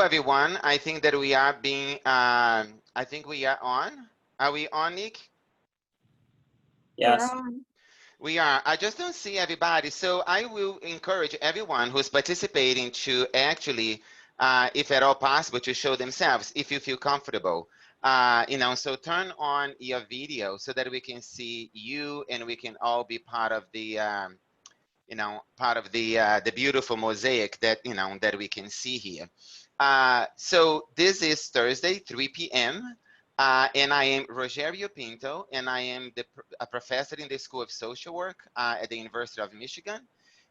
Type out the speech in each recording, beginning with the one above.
everyone. I think that we are being, I think we are on. Are we on, Nick? Yes. We are. I just don't see everybody. So I will encourage everyone who's participating to actually, if at all possible, to show themselves if you feel comfortable. So turn on your video so that we can see you and we can all be part of the beautiful mosaic that we can see here. So this is Thursday, 3 p.m. And I am Rogerio Pinto, and I am a professor in the School of Social Work at the University of Michigan.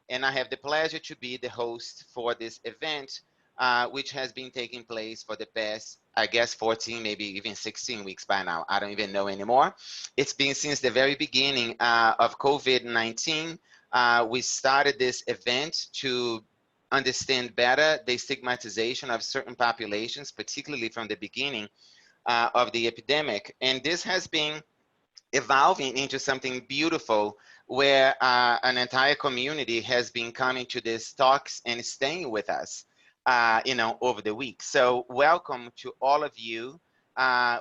And I have the pleasure to be the host for this event, which has been taking place for the past, I guess, 14, maybe even 16 weeks by now. I don't even know anymore. It's been since the very beginning of COVID-19. We started this event to understand better the stigmatization of certain populations, particularly from the beginning of the epidemic. And this has been evolving into something beautiful where an entire community has been coming to these talks and staying with us, over the week. So welcome to all of you.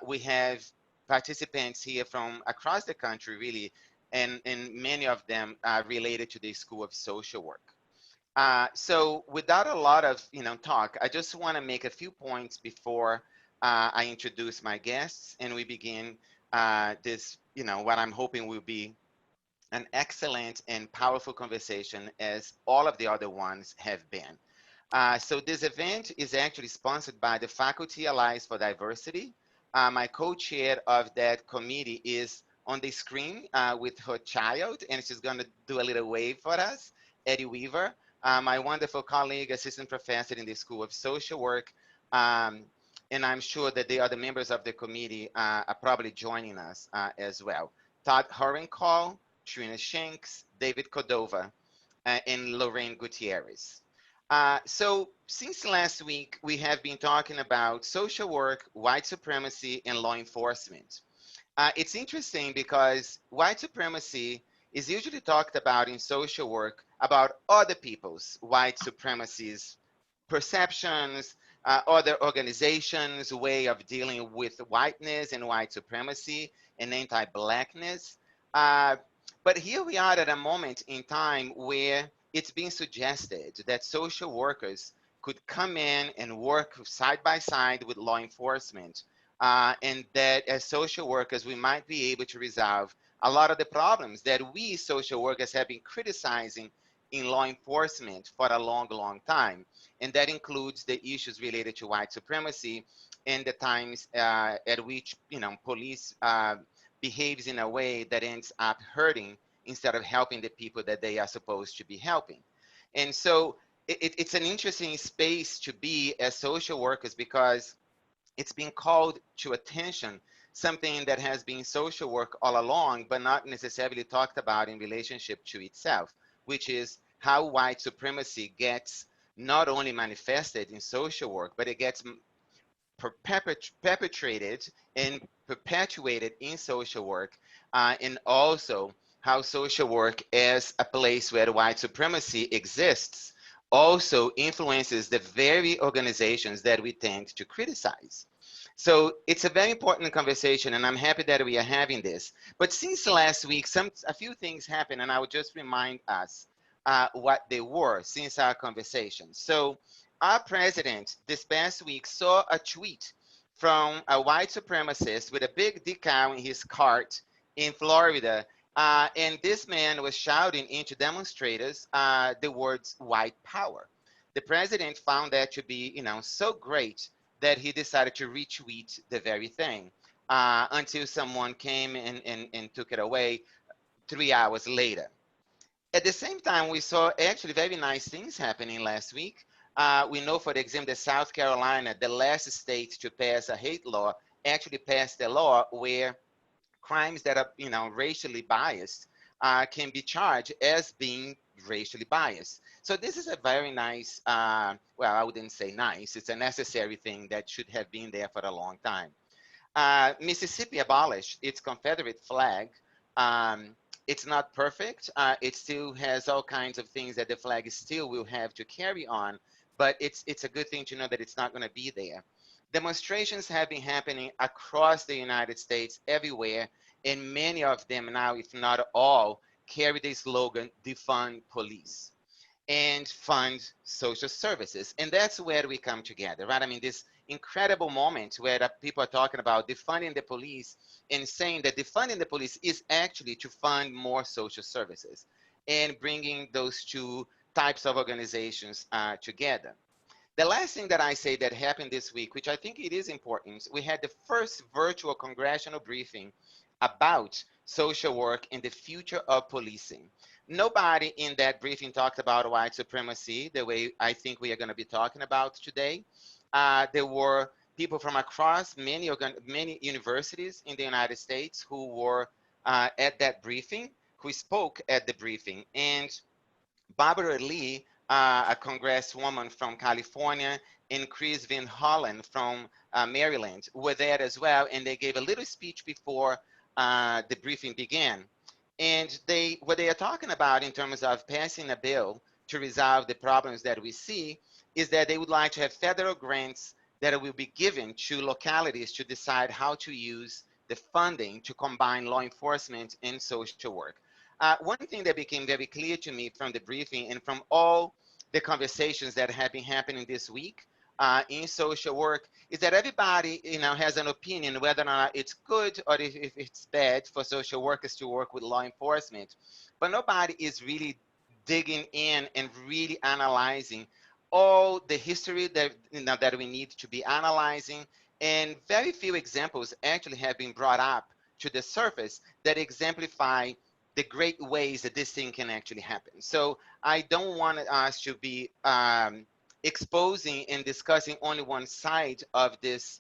We have participants here from across the country, really, and many of them are related to the School of Social Work. So without a lot of talk, I just want to make a few points before I introduce my guests and we begin this, what I'm hoping will be an excellent and powerful conversation as all of the other ones have been. So this event is actually sponsored by the Faculty Allies for Diversity. My co-chair of that committee is on the screen with her child, and she's going to do a little wave for us, Eddie Weaver, my wonderful colleague, assistant professor in the School of Social Work. And I'm sure that the other members of the committee are probably joining us as well. Todd Horencall, Trina Shanks, David Cordova, and Lorraine Gutierrez. So since last week, we have been talking about social work, white supremacy, and law enforcement. It's interesting because white supremacy is usually talked about in social work about other people's white supremacies, perceptions, other organizations' way of dealing with whiteness and white supremacy and anti-blackness. Uh, but here we are at a moment in time where it's being suggested that social workers could come in and work side by side with law enforcement, and that as social workers, we might be able to resolve a lot of the problems that we social workers have been criticizing in law enforcement for a long, long time. And that includes the issues related to white supremacy and the times at which, police behaves in a way that ends up hurting instead of helping the people that they are supposed to be helping. And so it's an interesting space to be as social workers because it's being called to attention, something that has been social work all along, but not necessarily talked about in relationship to itself, which is how white supremacy gets not only manifested in social work, but it gets perpetrated and perpetuated in social work, and also how social work as a place where white supremacy exists also influences the very organizations that we tend to criticize. So it's a very important conversation, and I'm happy that we are having this. But since last week, a few things happened, and I would just remind us what they were since our conversation. So our president this past week saw a tweet from a white supremacist with a big decal in his cart in Florida. And this man was shouting into demonstrators the words white power. The president found that to be, so great that he decided to retweet the very thing until someone came and took it away 3 hours later. At the same time, we saw actually very nice things happening last week. We know, for example, that South Carolina, the last state to pass a hate law, actually passed a law where crimes that are, racially biased can be charged as being racially biased. So this is a very nice, well, I wouldn't say nice, it's a necessary thing that should have been there for a long time. Mississippi abolished its Confederate flag. It's not perfect. It still has all kinds of things that the flag still will have to carry on. but it's a good thing to know that it's not going to be there. Demonstrations have been happening across the United States, everywhere, and many of them now, if not all, carry the slogan "Defund Police" and fund social services. And that's where we come together, right? I mean, this incredible moment where people are talking about defunding the police and saying that defunding the police is actually to fund more social services and bringing those two types of organizations together. The last thing that I say that happened this week, which I think it is important, we had the first virtual congressional briefing about social work and the future of policing. Nobody in that briefing talked about white supremacy the way I think we are going to be talking about today. There were people from across many universities in the United States who were at that briefing, who spoke at the briefing. And Barbara Lee, a congresswoman from California, and Chris Van Hollen from Maryland were there as well, and they gave a little speech before the briefing began. And what they are talking about in terms of passing a bill to resolve the problems that we see is that they would like to have federal grants that will be given to localities to decide how to use the funding to combine law enforcement and social work. One thing that became very clear to me from the briefing and from all the conversations that have been happening this week in social work is that everybody, has an opinion whether or not it's good or if it's bad for social workers to work with law enforcement, but nobody is really digging in and really analyzing all the history that that we need to be analyzing, and very few examples actually have been brought up to the surface that exemplify the great ways that this thing can actually happen. So I don't want us to be exposing and discussing only one side of this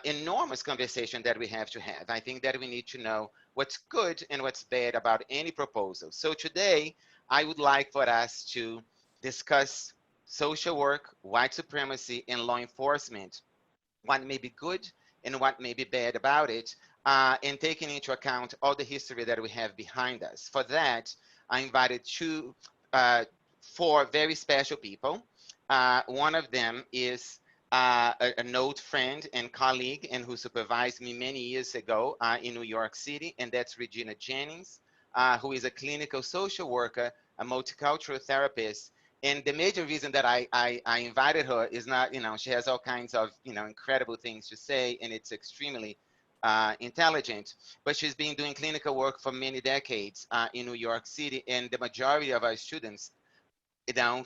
enormous conversation that we have to have. I think that we need to know what's good and what's bad about any proposal. So today, I would like for us to discuss social work, white supremacy, and law enforcement, what may be good and what may be bad about it, and taking into account all the history that we have behind us. For that, I invited four very special people. One of them is an old friend and colleague and who supervised me many years ago in New York City, and that's Regina Jennings, who is a clinical social worker, a multicultural therapist. And the major reason that I invited her is not, she has all kinds of, incredible things to say, and it's extremely intelligent, but she's been doing clinical work for many decades in New York City, and the majority of our students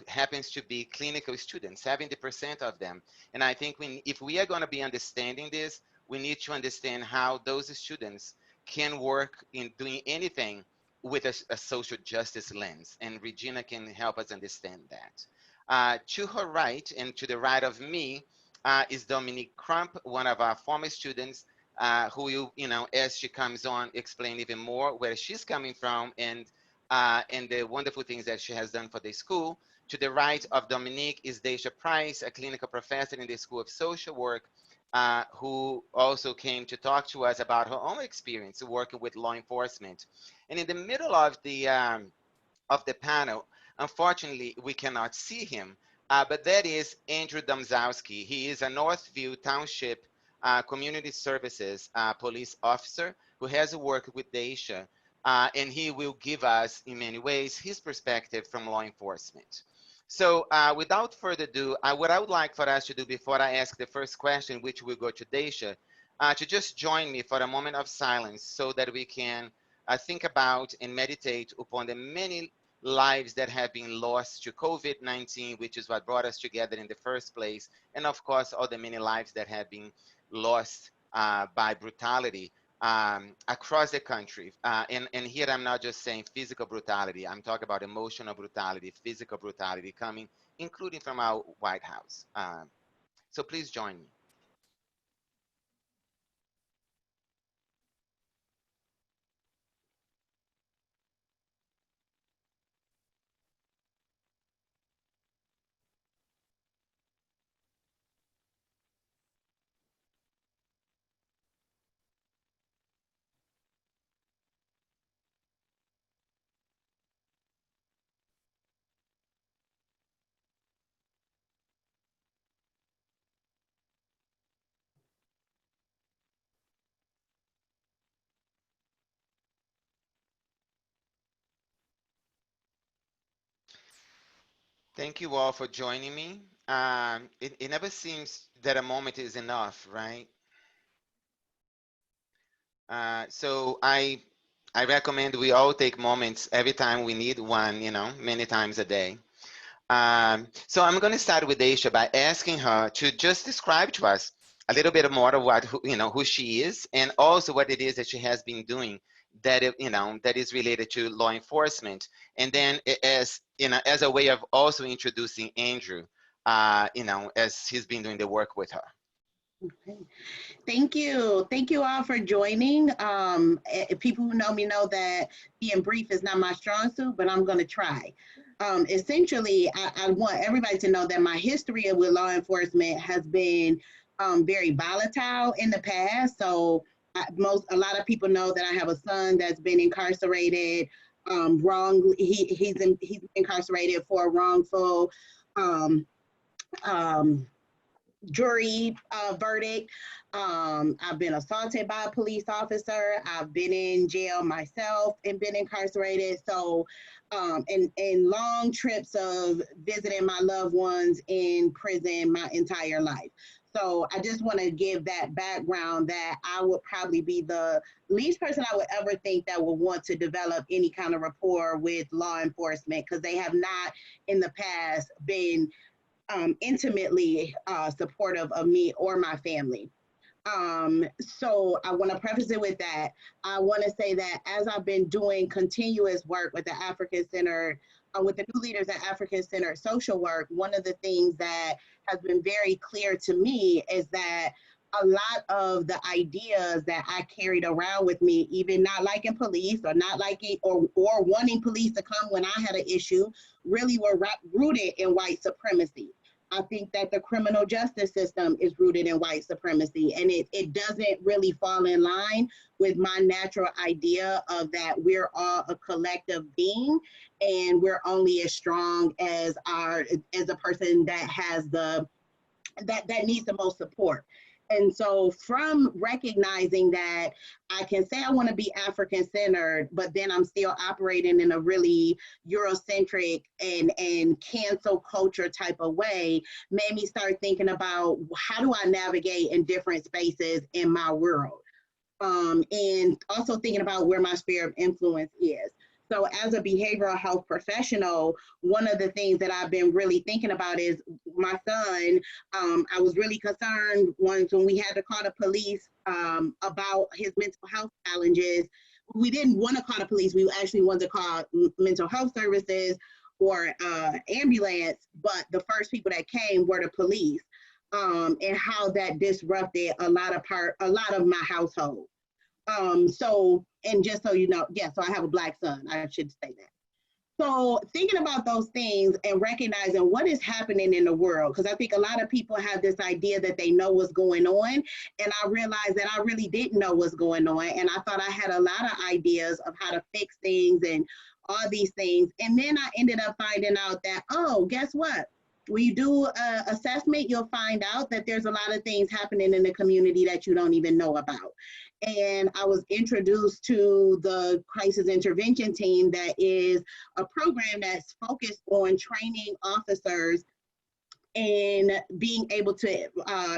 happens to be clinical students, 70% of them. And I think if we are going to be understanding this, we need to understand how those students can work in doing anything with a social justice lens. And Regina can help us understand that. To her right and to the right of me is Dominique Crump, one of our former students, who will, as she comes on, explain even more where she's coming from and the wonderful things that she has done for the school. To the right of Dominique is Daicia Price, a clinical professor in the School of Social Work, who also came to talk to us about her own experience working with law enforcement. And in the middle of the panel, unfortunately, we cannot see him, but that is Andrew Domzowski. He is a Northville Township Community Services police officer who has worked with Daicia, and he will give us, in many ways, his perspective from law enforcement. So without further ado, what I would like for us to do before I ask the first question, which will go to Daicia, to just join me for a moment of silence so that we can think about and meditate upon the many lives that have been lost to COVID-19, which is what brought us together in the first place, and of course, all the many lives that have been lost by brutality across the country. And here I'm not just saying physical brutality, I'm talking about emotional brutality, physical brutality coming, including from our White House. So please join me. Thank you all for joining me. It never seems that a moment is enough, right? So I recommend we all take moments every time we need one, many times a day. So I'm going to start with Daicia by asking her to just describe to us a little bit more of who she is, and also what it is that she has been doing that is related to law enforcement. And then as a way of also introducing Andrew, as he's been doing the work with her. Okay. Thank you. Thank you all for joining. People who know me know that being brief is not my strong suit, but I'm going to try. Essentially, I want everybody to know that my history with law enforcement has been very volatile in the past. So a lot of people know that I have a son that's been incarcerated wrongly. He's incarcerated for a wrongful um, um, jury verdict. I've been assaulted by a police officer. I've been in jail myself and been incarcerated. So, and long trips of visiting my loved ones in prison my entire life. So I just want to give that background that I would probably be the least person I would ever think that would want to develop any kind of rapport with law enforcement because they have not in the past been intimately supportive of me or my family. So I want to preface it with that. I want to say that as I've been doing continuous work with the African Center, with the new leaders at African Center social work, one of the things that has been very clear to me is that a lot of the ideas that I carried around with me, even not liking police or not liking or wanting police to come when I had an issue, really were rooted in white supremacy. I think that the criminal justice system is rooted in white supremacy, and it doesn't really fall in line with my natural idea of that we're all a collective being and we're only as strong as a person that has that needs the most support. And so from recognizing that I can say I want to be African centered, but then I'm still operating in a really Eurocentric and cancel culture type of way, made me start thinking about how do I navigate in different spaces in my world. And also thinking about where my sphere of influence is. So, as a behavioral health professional, one of the things that I've been really thinking about is my son. I was really concerned once when we had to call the police about his mental health challenges. We didn't want to call the police, we actually wanted to call mental health services or ambulance, but the first people that came were the police. And how that disrupted a lot of my household. So, and just so you know, yeah, so I have a Black son, I should say that. So thinking about those things and recognizing what is happening in the world, because I think a lot of people have this idea that they know what's going on, and I realized that I really didn't know what's going on, and I thought I had a lot of ideas of how to fix things and all these things, and then I ended up finding out that, oh, guess what? When you do an assessment, you'll find out that there's a lot of things happening in the community that you don't even know about. And I was introduced to the crisis intervention team that is a program that's focused on training officers and being able to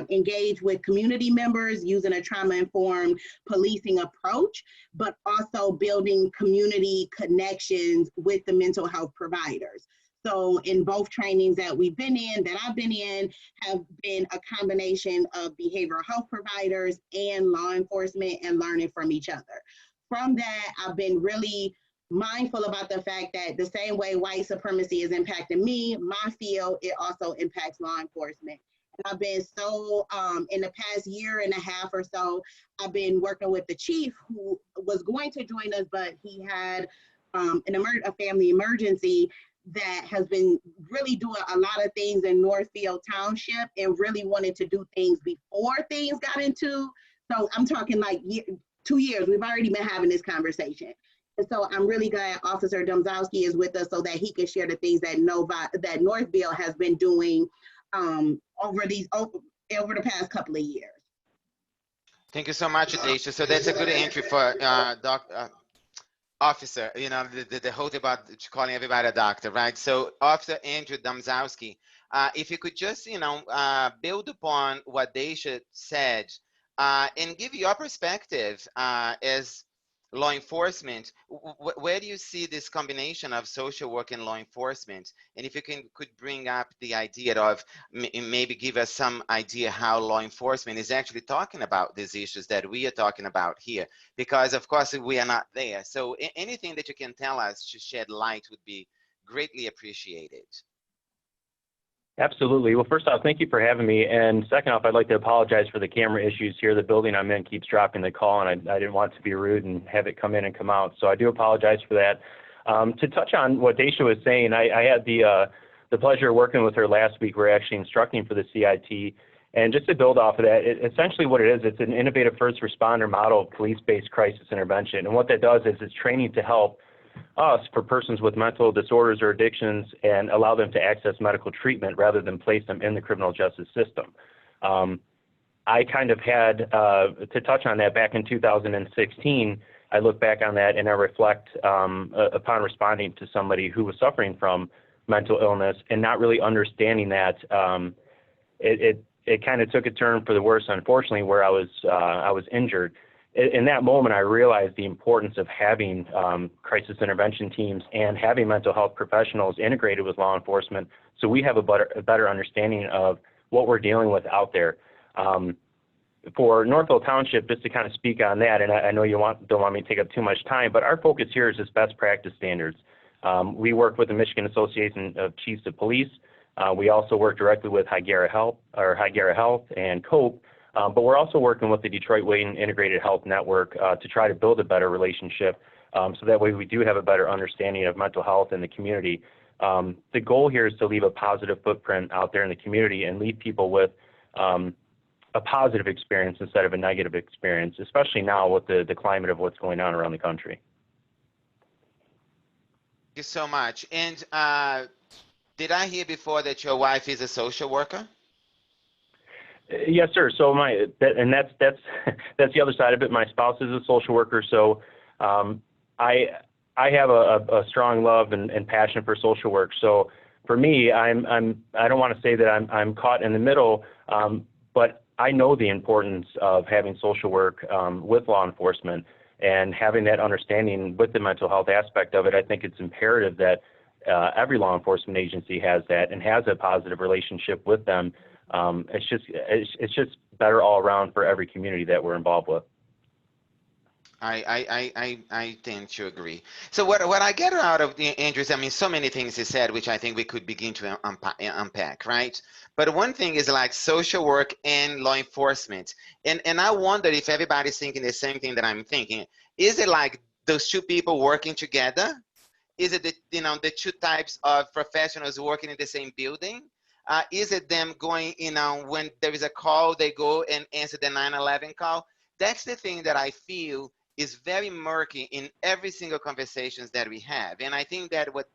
engage with community members using a trauma-informed policing approach, but also building community connections with the mental health providers. So in both trainings that we've been in, that I've been in, have been a combination of behavioral health providers and law enforcement and learning from each other. From that, I've been really mindful about the fact that the same way white supremacy is impacting me, my field, it also impacts law enforcement. And I've been so, in the past year and a half or so, I've been working with the chief who was going to join us, but he had a family emergency that has been really doing a lot of things in Northville Township and really wanted to do things before things got into. So I'm talking like 2 years, we've already been having this conversation. And so I'm really glad Officer Domzowski is with us so that he can share the things that that Northville has been doing over the past couple of years. Thank you so much, Daicia. So that's a good entry for officer, the whole about calling everybody a doctor, right? So Officer Andrew Domzowski, if you could just, build upon what Daicia said, and give your perspective as law enforcement, where do you see this combination of social work and law enforcement? And if you could bring up the idea of maybe give us some idea how law enforcement is actually talking about these issues that we are talking about here, because of course we are not there. So anything that you can tell us to shed light would be greatly appreciated. Absolutely. Well, first off, thank you for having me. And second off, I'd like to apologize for the camera issues here. The building I'm in keeps dropping the call, and I didn't want to be rude and have it come in and come out. So I do apologize for that. To touch on what Daicia was saying, I had the pleasure of working with her last week. We're actually instructing for the CIT. And just to build off of that, essentially what it is, it's an innovative first responder model of police-based crisis intervention. And what that does is it's training to help us for persons with mental disorders or addictions and allow them to access medical treatment rather than place them in the criminal justice system. I kind of had, to touch on that, back in 2016, I look back on that and I reflect upon responding to somebody who was suffering from mental illness and not really understanding that. It kind of took a turn for the worse, unfortunately, where I was injured. In that moment, I realized the importance of having crisis intervention teams and having mental health professionals integrated with law enforcement, so we have a better understanding of what we're dealing with out there. For Northville Township, just to kind of speak on that, and I know you don't want me to take up too much time, but our focus here is just best practice standards. We work with the Michigan Association of Chiefs of Police. We also work directly with High Garra Health and COPE. But we're also working with the Detroit Wayne Integrated Health Network to try to build a better relationship, so that way we do have a better understanding of mental health in the community. The goal here is to leave a positive footprint out there in the community and leave people with a positive experience instead of a negative experience, especially now with the climate of what's going on around the country. Thank you so much. And did I hear before that your wife is a social worker? Yes, sir. So that's that's the other side of it. My spouse is a social worker, so I have a strong love and passion for social work. So for me, I don't want to say that I'm caught in the middle, but I know the importance of having social work with law enforcement and having that understanding with the mental health aspect of it. I think it's imperative that every law enforcement agency has that and has a positive relationship with them. It's just better all around for every community that we're involved with. I tend to agree. So what I get out of Andrew is, I mean, so many things he said, which I think we could begin to unpack, right? But one thing is like social work and law enforcement. And I wonder if everybody's thinking the same thing that I'm thinking. Is it like those two people working together? Is it the two types of professionals working in the same building? Is it them going, when there is a call, they go and answer the 911 call? That's the thing that I feel is very murky in every single conversations that we have. And I think that what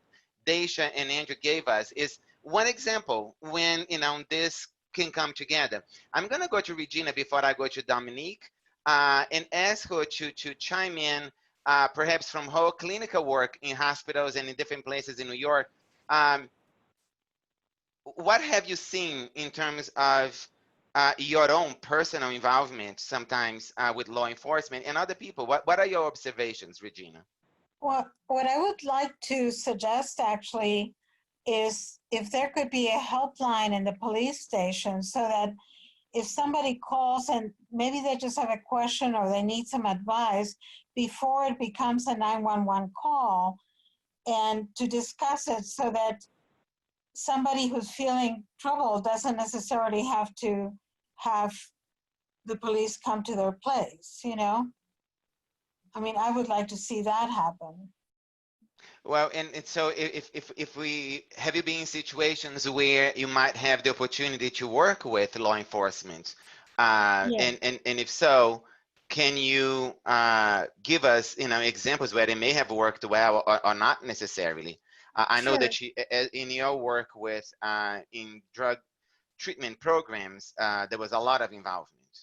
Daicia and Andrew gave us is one example when, this can come together. I'm gonna go to Regina before I go to Dominique and ask her to chime in, perhaps from her clinical work in hospitals and in different places in New York. What have you seen in terms of your own personal involvement sometimes with law enforcement and other people? What are your observations, Regina? Well, what I would like to suggest actually is if there could be a helpline in the police station, so that if somebody calls and maybe they just have a question or they need some advice before it becomes a 911 call, and to discuss it so that somebody who's feeling troubled doesn't necessarily have to have the police come to their place, I mean, I would like to see that happen. Well, and so if we have you been in situations where you might have the opportunity to work with law enforcement, Yeah. and if so, can you give us examples where they may have worked well or not necessarily? I know Sure. that in your work with in drug treatment programs, there was a lot of involvement.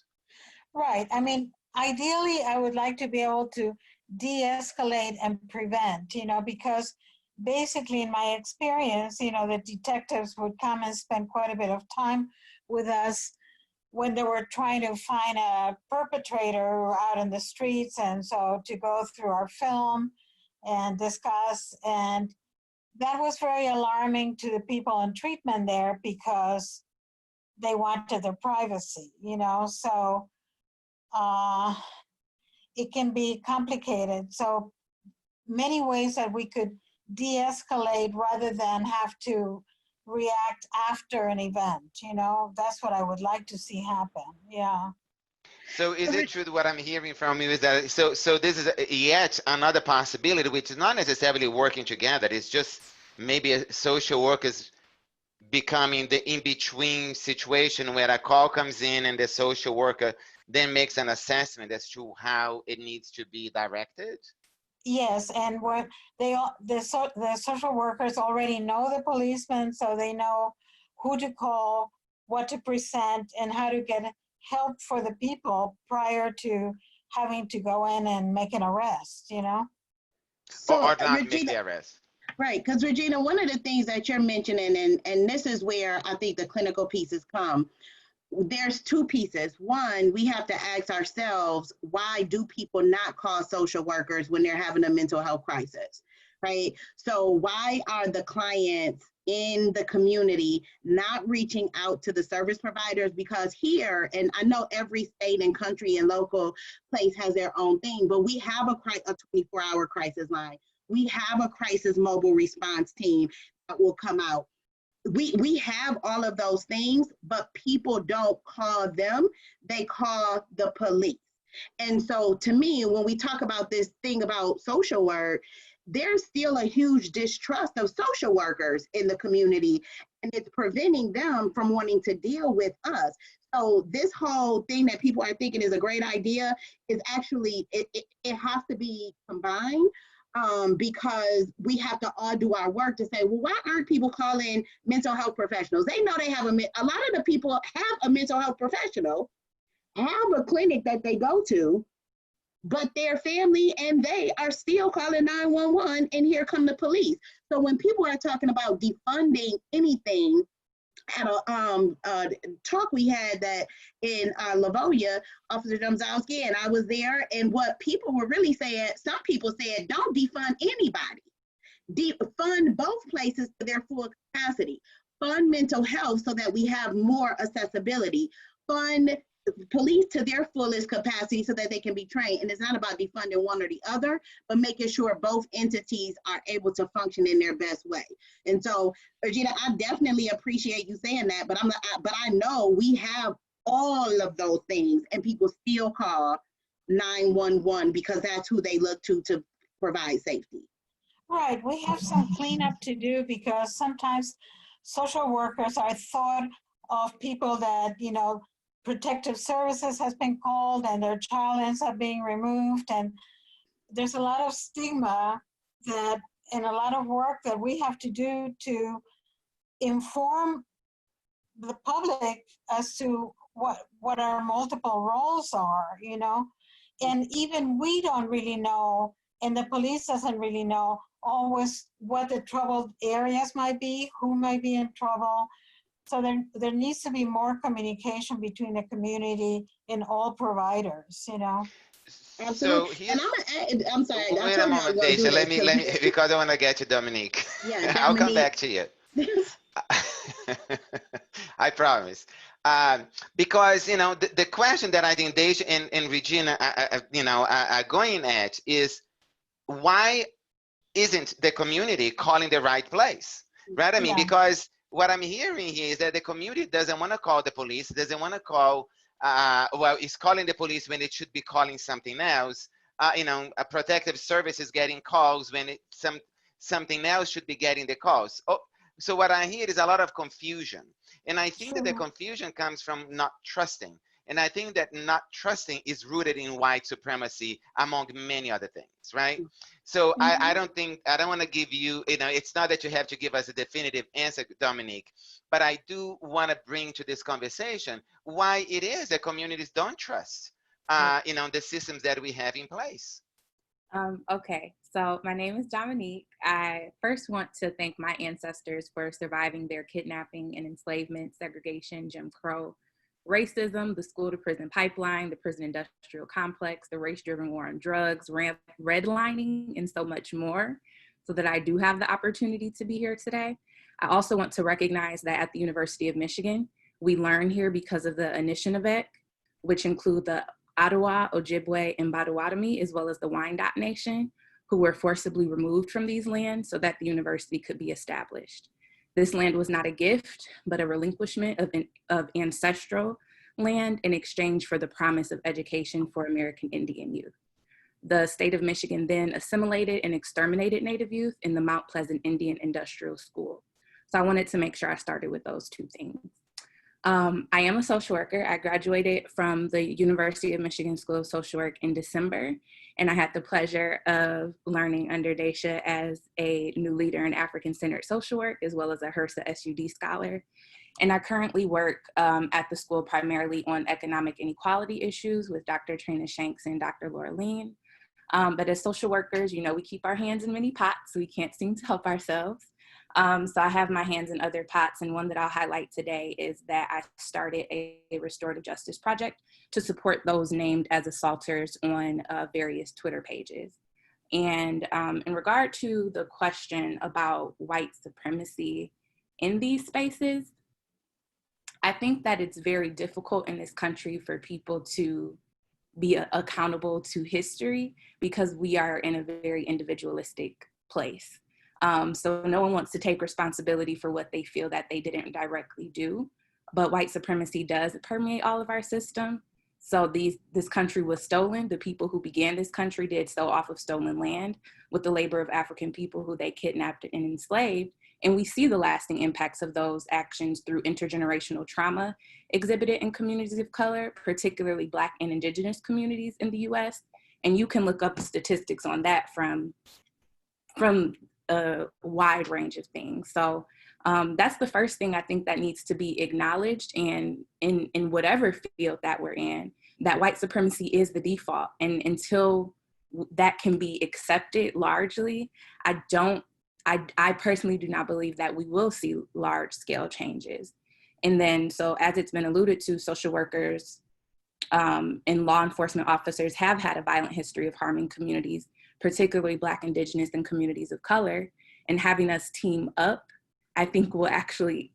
Right. I mean, ideally, I would like to be able to de-escalate and prevent, because basically in my experience, the detectives would come and spend quite a bit of time with us when they were trying to find a perpetrator out in the streets, and so to go through our film and discuss, and that was very alarming to the people in treatment there because they wanted their privacy, so it can be complicated. So many ways that we could de-escalate rather than have to react after an event, that's what I would like to see happen. Yeah. So is it true that what I'm hearing from you is that so this is yet another possibility, which is not necessarily working together. It's just maybe a social workers becoming the in-between situation where a call comes in and the social worker then makes an assessment as to how it needs to be directed? Yes, and what the social workers already know the policeman, so they know who to call, what to present, and how to get help for the people prior to having to go in and make an arrest, So, or not make Regina, the arrest. right, because Regina, one of the things that you're mentioning, and this is where I think the clinical pieces come, there's two pieces. One, we have to ask ourselves, why do people not call social workers when they're having a mental health crisis, right? So why are the clients in the community not reaching out to the service providers? Because here, and I know every state and country and local place has their own thing, but we have a 24-hour crisis line. We have a crisis mobile response team that will come out. We have all of those things, but people don't call them, they call the police. And so to me, when we talk about this thing about social work, there's still a huge distrust of social workers in the community, and it's preventing them from wanting to deal with us. So this whole thing that people are thinking is a great idea is actually, it has to be combined. Because we have to all do our work to say, well, why aren't people calling mental health professionals? They know they have a lot of the people have a mental health professional, have a clinic that they go to, but their family and they are still calling 911, and here come the police. So when people are talking about defunding anything, at a talk we had that in Livonia, Officer Domzowski and I was there, and what people were really saying, some people said, don't defund anybody. Defund both places to their full capacity. Fund mental health so that we have more accessibility. Fund police to their fullest capacity so that they can be trained. And it's not about defunding one or the other, but making sure both entities are able to function in their best way. And so, Regina, I definitely appreciate you saying that, but I know we have all of those things, and people still call 911 because that's who they look to provide safety. Right, we have some cleanup to do because sometimes social workers are thought of people that, protective services has been called and their child ends up being removed. And there's a lot of stigma that, and a lot of work that we have to do to inform the public as to what our multiple roles are, and even we don't really know, and the police doesn't really know always what the troubled areas might be, who might be in trouble. So there needs to be more communication between the community and all providers, Absolutely. So And I'm sorry. wait a moment, Daicia. Let me because I want to get to Dominique. Yeah, I'll come Dominique. back to you. I promise. Because the question that I think Daicia and Regina are going at is, why isn't the community calling the right place, right? I mean, because what I'm hearing here is that the community doesn't want to call the police, doesn't want to call, it's calling the police when it should be calling something else. A protective service is getting calls when something else should be getting the calls. Oh, so what I hear is a lot of confusion. And I think that the confusion comes from not trusting. And I think that not trusting is rooted in white supremacy, among many other things, right? So I don't want to give you, it's not that you have to give us a definitive answer, Dominique, but I do want to bring to this conversation why it is that communities don't trust, the systems that we have in place. Okay, so my name is Dominique. I first want to thank my ancestors for surviving their kidnapping and enslavement, segregation, Jim Crow, racism, the school to prison pipeline, the prison industrial complex, the race-driven war on drugs, redlining, and so much more, so that I do have the opportunity to be here today. I also want to recognize that at the University of Michigan, we learn here because of the Anishinaabe, which include the Ottawa, Ojibwe, and Potawatomi, as well as the Wyandotte Nation, who were forcibly removed from these lands so that the university could be established. This land was not a gift, but a relinquishment of ancestral land in exchange for the promise of education for American Indian youth. The state of Michigan then assimilated and exterminated Native youth in the Mount Pleasant Indian Industrial School. So I wanted to make sure I started with those two things. I am a social worker. I graduated from the University of Michigan School of Social Work in December, and I had the pleasure of learning under Daicia as a new leader in African-centered social work, as well as a HRSA SUD scholar. And I currently work at the school primarily on economic inequality issues with Dr. Trina Shanks and Dr. Laura Lean. But as social workers, you know, we keep our hands in many pots, so we can't seem to help ourselves. So I have my hands in other pots, and one that I'll highlight today is that I started a restorative justice project to support those named as assaulters on various Twitter pages. And in regard to the question about white supremacy in these spaces, I think that it's very difficult in this country for people to be accountable to history because we are in a very individualistic place. So no one wants to take responsibility for what they feel that they didn't directly do, but white supremacy does permeate all of our system. So this country was stolen. The people who began this country did so off of stolen land with the labor of African people who they kidnapped and enslaved. And we see the lasting impacts of those actions through intergenerational trauma exhibited in communities of color, particularly Black and Indigenous communities in the US. And you can look up the statistics on that from a wide range of things. So that's the first thing I think that needs to be acknowledged, and in whatever field that we're in, that white supremacy is the default. And until that can be accepted largely, I personally do not believe that we will see large scale changes. And then, so as it's been alluded to, social workers and law enforcement officers have had a violent history of harming communities, particularly Black, Indigenous, and communities of color. And having us team up, I think will actually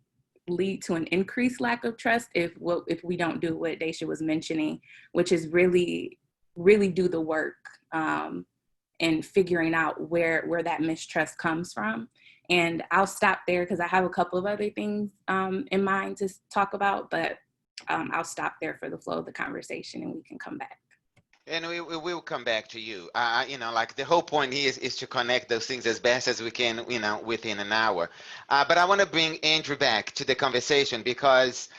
lead to an increased lack of trust if we don't do what Daicia was mentioning, which is really, really do the work and figuring out where that mistrust comes from. And I'll stop there because I have a couple of other things in mind to talk about, but I'll stop there for the flow of the conversation and we can come back. And we will come back to you. You know, like the whole point here is to connect those things as best as we can, you know, within an hour. But I want to bring Andrew back to the conversation because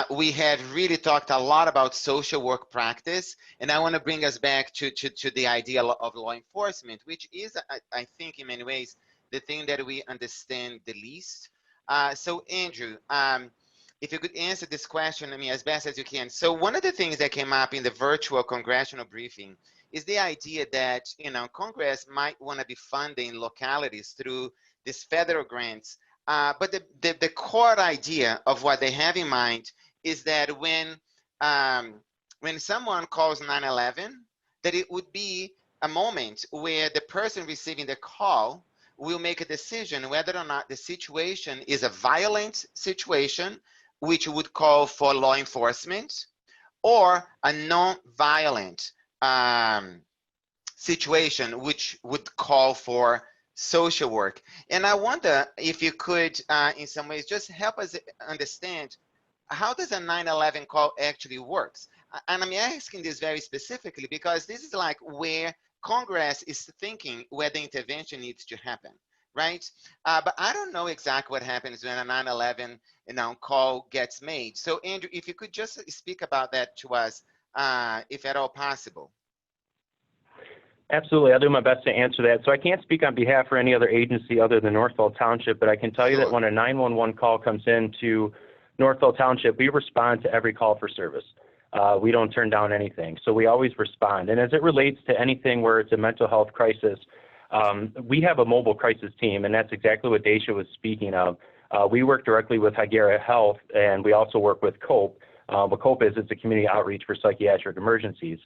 we had really talked a lot about social work practice, and I want to bring us back to the idea of law enforcement, which is, I think, in many ways, the thing that we understand the least. So, Andrew, if you could answer this question, I mean, as best as you can. So one of the things that came up in the virtual congressional briefing is the idea that, you know, Congress might want to be funding localities through these federal grants. But the core idea of what they have in mind is that when someone calls 9/11, that it would be a moment where the person receiving the call will make a decision whether or not the situation is a violent situation, which would call for law enforcement, or a non-violent situation, which would call for social work. And I wonder if you could, in some ways, just help us understand how does a 9/11 call actually works? And I'm asking this very specifically because this is like where Congress is thinking where the intervention needs to happen, right? But I don't know exactly what happens when a 9/11 call gets made. So Andrew, if you could just speak about that to us, if at all possible. Absolutely, I'll do my best to answer that. So I can't speak on behalf of any other agency other than Northville Township, but I can tell you that when a 911 call comes in to Northville Township, we respond to every call for service. we don't turn down anything. So we always respond. And as it relates to anything where it's a mental health crisis, we have a mobile crisis team, and that's exactly what Daicia was speaking of. We work directly with Hagera Health, and we also work with COPE. What COPE is, it's a community outreach for psychiatric emergencies.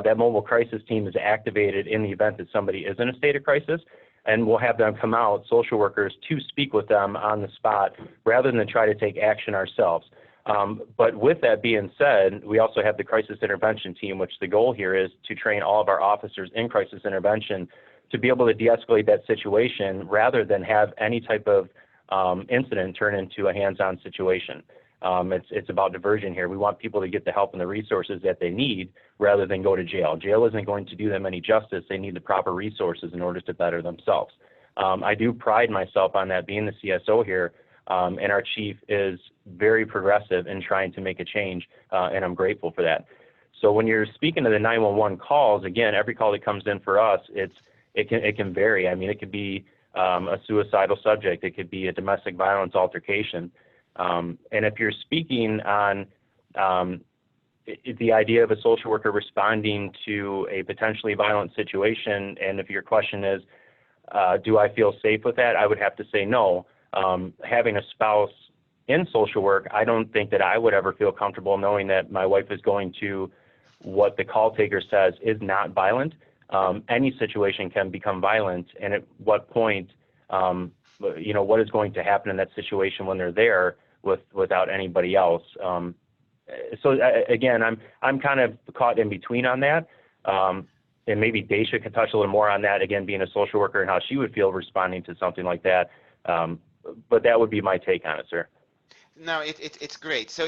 That mobile crisis team is activated in the event that somebody is in a state of crisis, and we'll have them come out, social workers, to speak with them on the spot rather than try to take action ourselves. But with that being said, we also have the crisis intervention team, which the goal here is to train all of our officers in crisis intervention to be able to de-escalate that situation rather than have any type of incident turn into a hands-on situation. It's about diversion here. We want people to get the help and the resources that they need rather than go to jail. Jail isn't going to do them any justice. They need the proper resources in order to better themselves. I do pride myself on that, being the CSO here, and our chief is very progressive in trying to make a change, and I'm grateful for that. So when you're speaking to the 911 calls, again, every call that comes in for us, it can vary. I mean, it could be a suicidal subject. It could be a domestic violence altercation. And if you're speaking on the idea of a social worker responding to a potentially violent situation, and if your question is, do I feel safe with that? I would have to say no. Having a spouse in social work, I don't think that I would ever feel comfortable knowing that my wife is going to what the call taker says is not violent. Any situation can become violent, and at what point, what is going to happen in that situation when they're there without anybody else? So again, I'm kind of caught in between on that, and maybe Daicia could touch a little more on that, again, being a social worker and how she would feel responding to something like that. But that would be my take on it, sir. No, it's great. So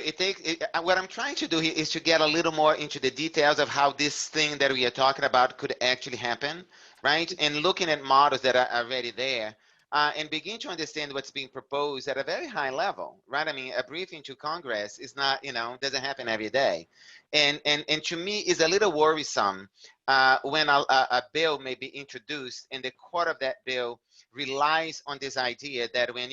what I'm trying to do here is to get a little more into the details of how this thing that we are talking about could actually happen, right? And looking at models that are already there, and begin to understand what's being proposed at a very high level, right? I mean, a briefing to Congress is not, doesn't happen every day. And to me, is a little worrisome when a bill may be introduced and the core of that bill relies on this idea that when,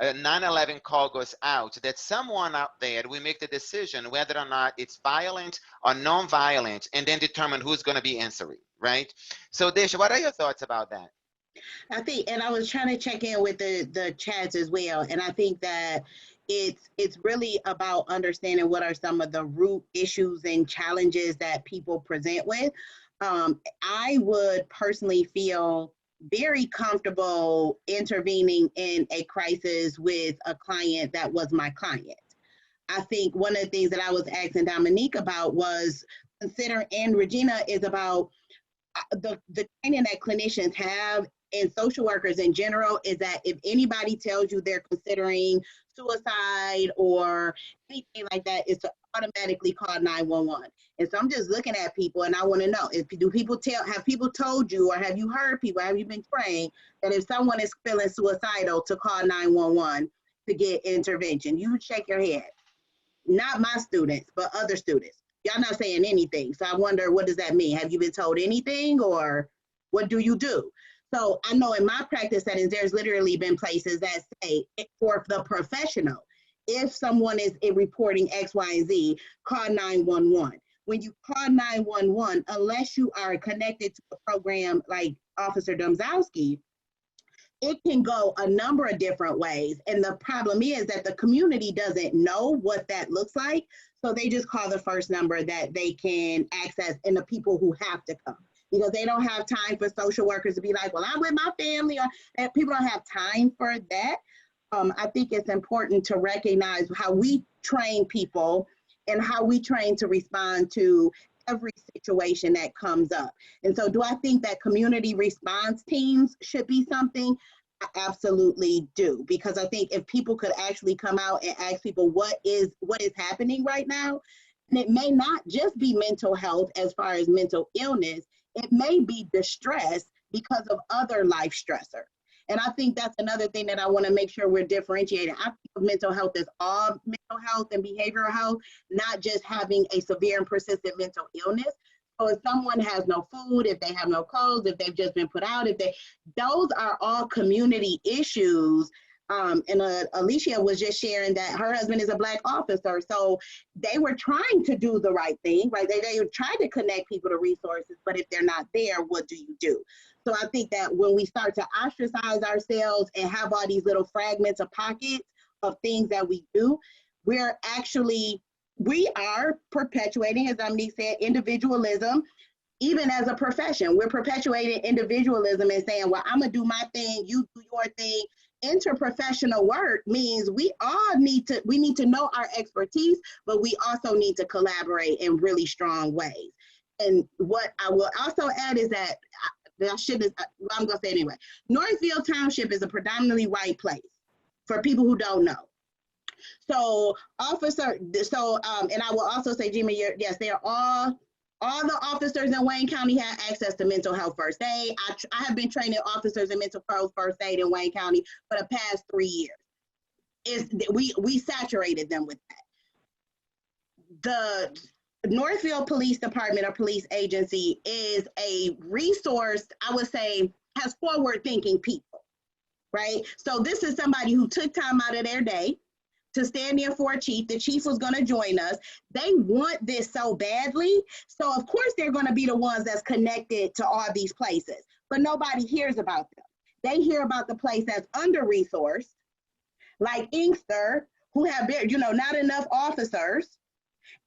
a 9/11 call goes out, that someone out there will make the decision whether or not it's violent or non-violent, and then determine who's going to be answering, right? So, Daicia, what are your thoughts about that? I think, and I was trying to check in with the chats as well, and I think that it's really about understanding what are some of the root issues and challenges that people present with. I would personally feel very comfortable intervening in a crisis with a client that was my client. I think one of the things that I was asking Dominique about was consider, and Regina, is about the training that clinicians have and social workers in general, is that if anybody tells you they're considering suicide or anything like that, is to automatically call 911. And so I'm just looking at people, and I want to know, have people told you, or have you heard people, have you been trained that if someone is feeling suicidal to call 911 to get intervention? You shake your head. Not my students, but other students. Y'all not saying anything. So I wonder, what does that mean? Have you been told anything, or what do you do? So I know in my practice settings, there's literally been places that say, for the professional, if someone is reporting X, Y, and Z, call 911. When you call 911, unless you are connected to a program like Officer Domzowski, it can go a number of different ways. And the problem is that the community doesn't know what that looks like. So they just call the first number that they can access, and the people who have to come, because they don't have time for social workers to be like, well, I'm with my family, or people don't have time for that. I think it's important to recognize how we train people and how we train to respond to every situation that comes up. And so do I think that community response teams should be something? I absolutely do, because I think if people could actually come out and ask people what is happening right now, and it may not just be mental health as far as mental illness, it may be distress because of other life stressors. And I think that's another thing that I want to make sure we're differentiating. I think of mental health as all mental health and behavioral health, not just having a severe and persistent mental illness. So if someone has no food, if they have no clothes, if they've just been put out, those are all community issues Alicia was just sharing that her husband is a Black officer. So they were trying to do the right thing, right? They were trying to connect people to resources, but if they're not there, what do you do? So I think that when we start to ostracize ourselves and have all these little fragments of pockets of things that we do, we are perpetuating, as Dominique said, individualism. Even as a profession, we're perpetuating individualism and saying, well, I'm gonna do my thing, you do your thing. Interprofessional work means we need to know our expertise, but we also need to collaborate in really strong ways. And what I will also add is that I'm gonna say it anyway. Northville Township is a predominantly white place for people who don't know. So and I will also say, Jimmy, yes, they're all the officers in Wayne County have access to mental health first aid. I have been training officers in mental health first aid in Wayne County for the past 3 years. We saturated them with that. The Northville Police Department or police agency is a resource, I would say, has forward-thinking people, right? So this is somebody who took time out of their day to stand in for a chief. The chief was going to join us. They want this so badly. So of course they're going to be the ones that's connected to all these places, but nobody hears about them. They hear about the place that's under-resourced, like Inkster, who have, not enough officers,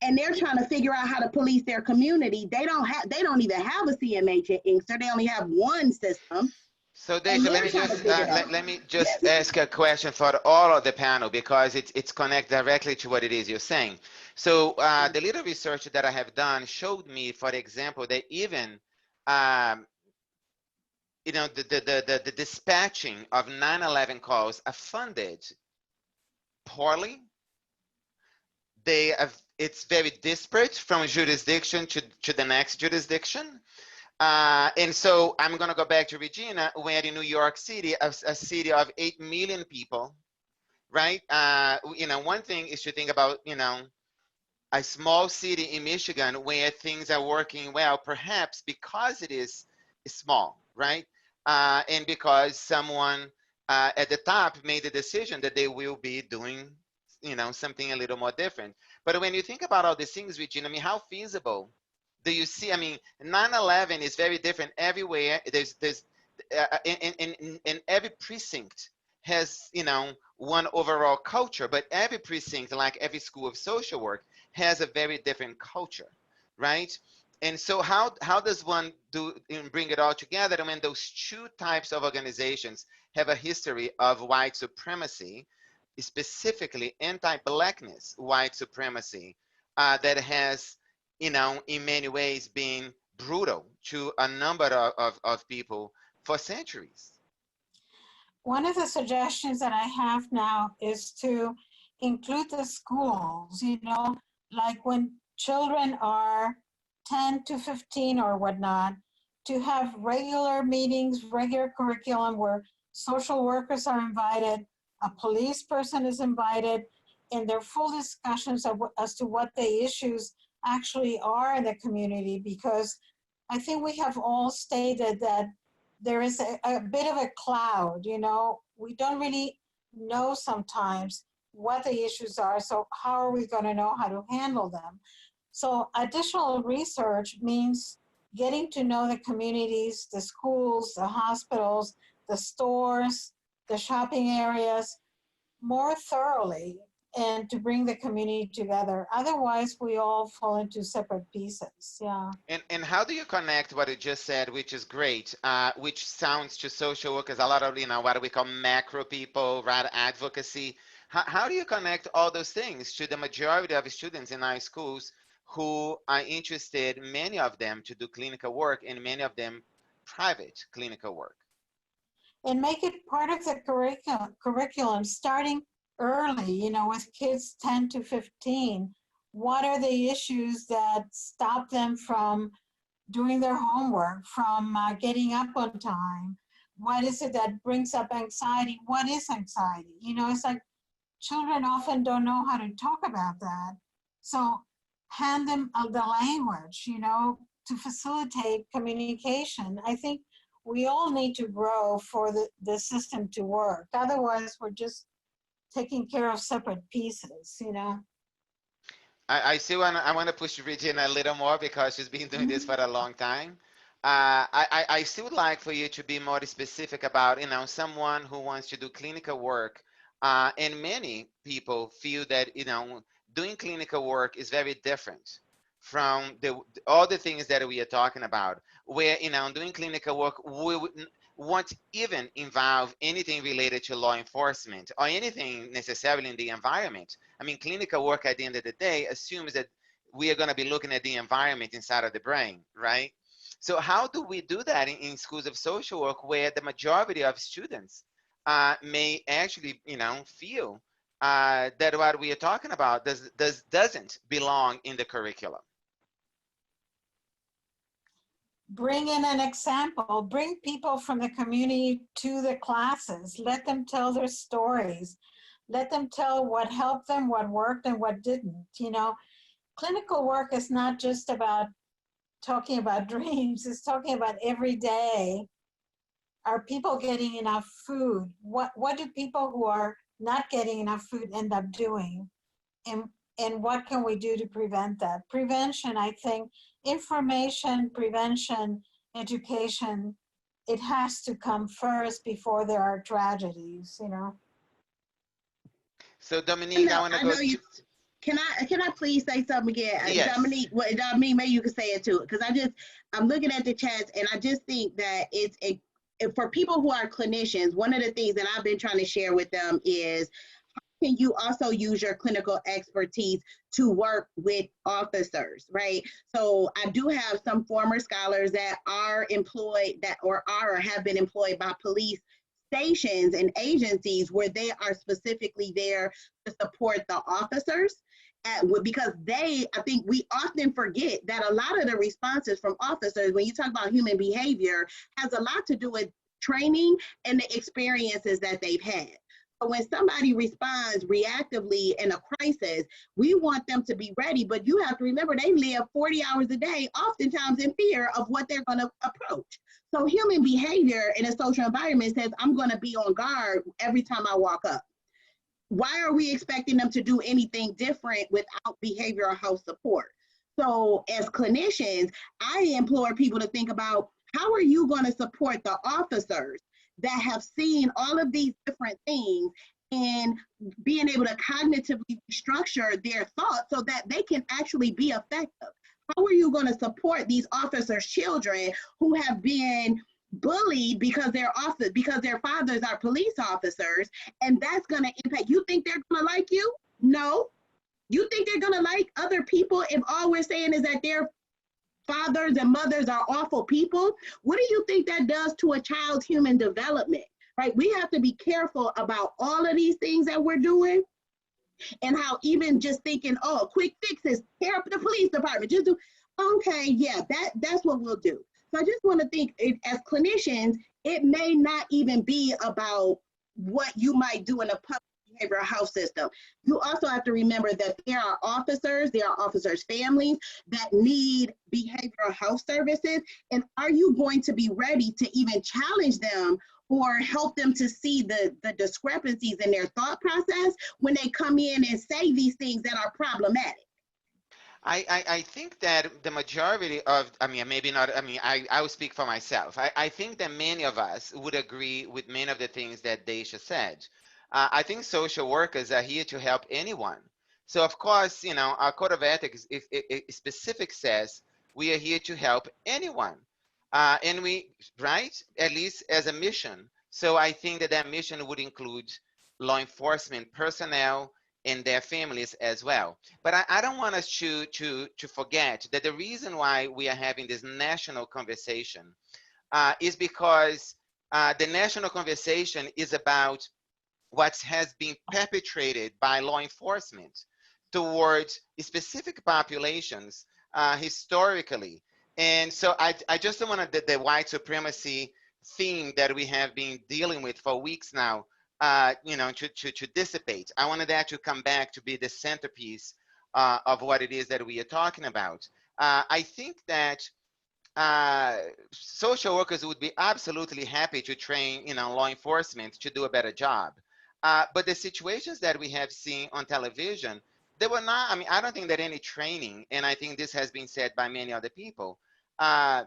and they're trying to figure out how to police their community. They don't even have a CMH in Inkster. They only have one system. So Daicia, let me just ask a question for all of the panel, because it's connect directly to what it is you're saying. So the little research that I have done showed me, for example, that even the dispatching of 9/11 calls are funded poorly. It's very disparate from jurisdiction to the next jurisdiction. And so I'm going to go back to Regina, where in New York City, a city of 8 million people, right? One thing is to think about, a small city in Michigan where things are working well, perhaps because it is small, right? And because someone at the top made the decision that they will be doing, something a little more different. But when you think about all these things, Regina, how feasible do you see? 9/11 is very different everywhere. There's in every precinct has, one overall culture, but every precinct, like every school of social work, has a very different culture, right? And so how does one bring it all together when those two types of organizations have a history of white supremacy, specifically anti-Blackness white supremacy, that has, in many ways being brutal to a number of people for centuries? One of the suggestions that I have now is to include the schools, like when children are 10 to 15 or whatnot, to have regular meetings, regular curriculum where social workers are invited, a police person is invited, and their full discussions as to what the issues actually are in the community, because I think we have all stated that there is a bit of a cloud, we don't really know sometimes what the issues are, so how are we going to know how to handle them? So additional research means getting to know the communities, the schools, the hospitals, the stores, the shopping areas more thoroughly, and to bring the community together. Otherwise, we all fall into separate pieces. Yeah. And how do you connect what you just said, which is great, which sounds to social workers, a lot of, what we call macro people, right? Advocacy. How do you connect all those things to the majority of students in our schools who are interested, many of them, to do clinical work, and many of them private clinical work? And make it part of the curriculum starting early, with kids 10 to 15. What are the issues that stop them from doing their homework, from getting up on time? What is it that brings up anxiety? What is anxiety? It's like children often don't know how to talk about that. So hand them the language, to facilitate communication. I think we all need to grow for the system to work. Otherwise, we're just taking care of separate pieces, you know? I still want to push Regina a little more because she's been doing this for a long time. I still would like for you to be more specific about, someone who wants to do clinical work. And many people feel that, doing clinical work is very different from all the things that we are talking about, where, doing clinical work won't even involve anything related to law enforcement or anything necessarily in the environment. I mean, clinical work at the end of the day assumes that we are going to be looking at the environment inside of the brain, right? So how do we do that in schools of social work where the majority of students may actually, feel that what we are talking about doesn't belong in the curriculum? Bring in an example, bring people from the community to the classes, let them tell their stories, let them tell what helped them, what worked and what didn't. Clinical work is not just about talking about dreams, it's talking about every day. Are people getting enough food? What do people who are not getting enough food end up doing? And what can we do to prevent that? Prevention, I think, information, prevention, education, it has to come first before there are tragedies, So Dominique, I want to go to... Can I please say something again? Yes. Dominique, maybe you can say it too, because I'm looking at the chats and I just think that for people who are clinicians, one of the things that I've been trying to share with them is, can you also use your clinical expertise to work with officers, right? So I do have some former scholars that are employed or have been employed by police stations and agencies where they are specifically there to support the officers. Because I think we often forget that a lot of the responses from officers, when you talk about human behavior, has a lot to do with training and the experiences that they've had. When somebody responds reactively in a crisis, we want them to be ready, but you have to remember they live 40 hours a day, oftentimes in fear of what they're going to approach. So human behavior in a social environment says, I'm going to be on guard every time I walk up. Why are we expecting them to do anything different without behavioral health support? So as clinicians, I implore people to think about, how are you going to support the officers that have seen all of these different things and being able to cognitively restructure their thoughts so that they can actually be effective? How are you going to support these officers' children who have been bullied because their fathers are police officers, and that's going to impact? You think they're going to like you? No. You think they're going to like other people if all we're saying is that their fathers and mothers are awful people? What do you think that does to a child's human development, right? We have to be careful about all of these things that we're doing, and how even just thinking, oh, quick fixes, tear up the police department, just do, okay, yeah, that's what we'll do. So I just want to think, as clinicians, it may not even be about what you might do in a public behavioral health system. You also have to remember that there are officers' families that need behavioral health services. And are you going to be ready to even challenge them or help them to see the discrepancies in their thought process when they come in and say these things that are problematic? I think that the majority of, maybe not, I will speak for myself. I think that many of us would agree with many of the things that Daicia said. I think social workers are here to help anyone. So of course, our code of ethics specific says we are here to help anyone. And right, at least as a mission. So I think that mission would include law enforcement personnel and their families as well. But I don't want us to forget that the reason why we are having this national conversation is because the national conversation is about what has been perpetrated by law enforcement towards specific populations historically. And so I just don't want the white supremacy theme that we have been dealing with for weeks now, to dissipate. I wanted that to come back to be the centerpiece of what it is that we are talking about. I think that social workers would be absolutely happy to train, law enforcement to do a better job. But the situations that we have seen on television, they were not, I mean, I don't think that any training, and I think this has been said by many other people, law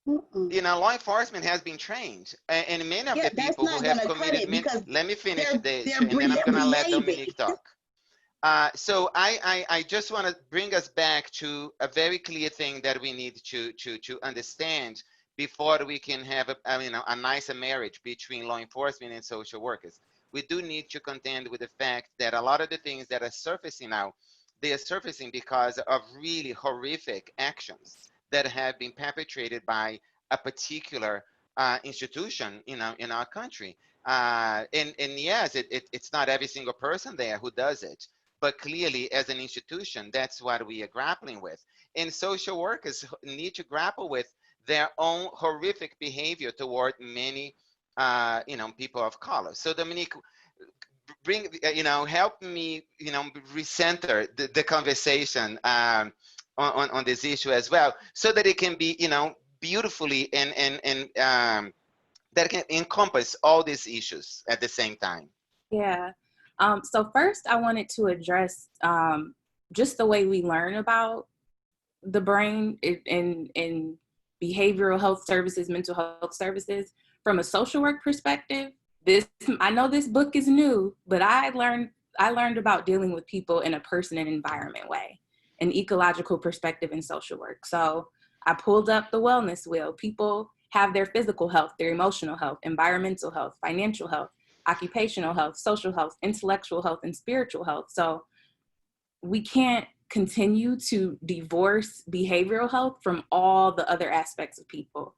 enforcement has been trained, and many of Yeah, the that's people who not have going to cut committed, it because let me finish this, they're and then I'm going to let behaving. Dominique talk. So I just want to bring us back to a very clear thing that we need to understand before we can have a nicer marriage between law enforcement and social workers. We do need to contend with the fact that a lot of the things that are surfacing now, they are surfacing because of really horrific actions that have been perpetrated by a particular institution, in our country. And yes, it's not every single person there who does it, but clearly as an institution, that's what we are grappling with. And social workers need to grapple with their own horrific behavior toward many, people of color. So Dominique, bring, help me, recenter the conversation on this issue as well, so that it can be, beautifully and that can encompass all these issues at the same time. Yeah. So first, I wanted to address just the way we learn about the brain in behavioral health services, mental health services, from a social work perspective. I know this book is new, but I learned about dealing with people in a person and environment way, an ecological perspective in social work. So I pulled up the wellness wheel. People have their physical health, their emotional health, environmental health, financial health, occupational health, social health, intellectual health, and spiritual health. So we can't continue to divorce behavioral health from all the other aspects of people.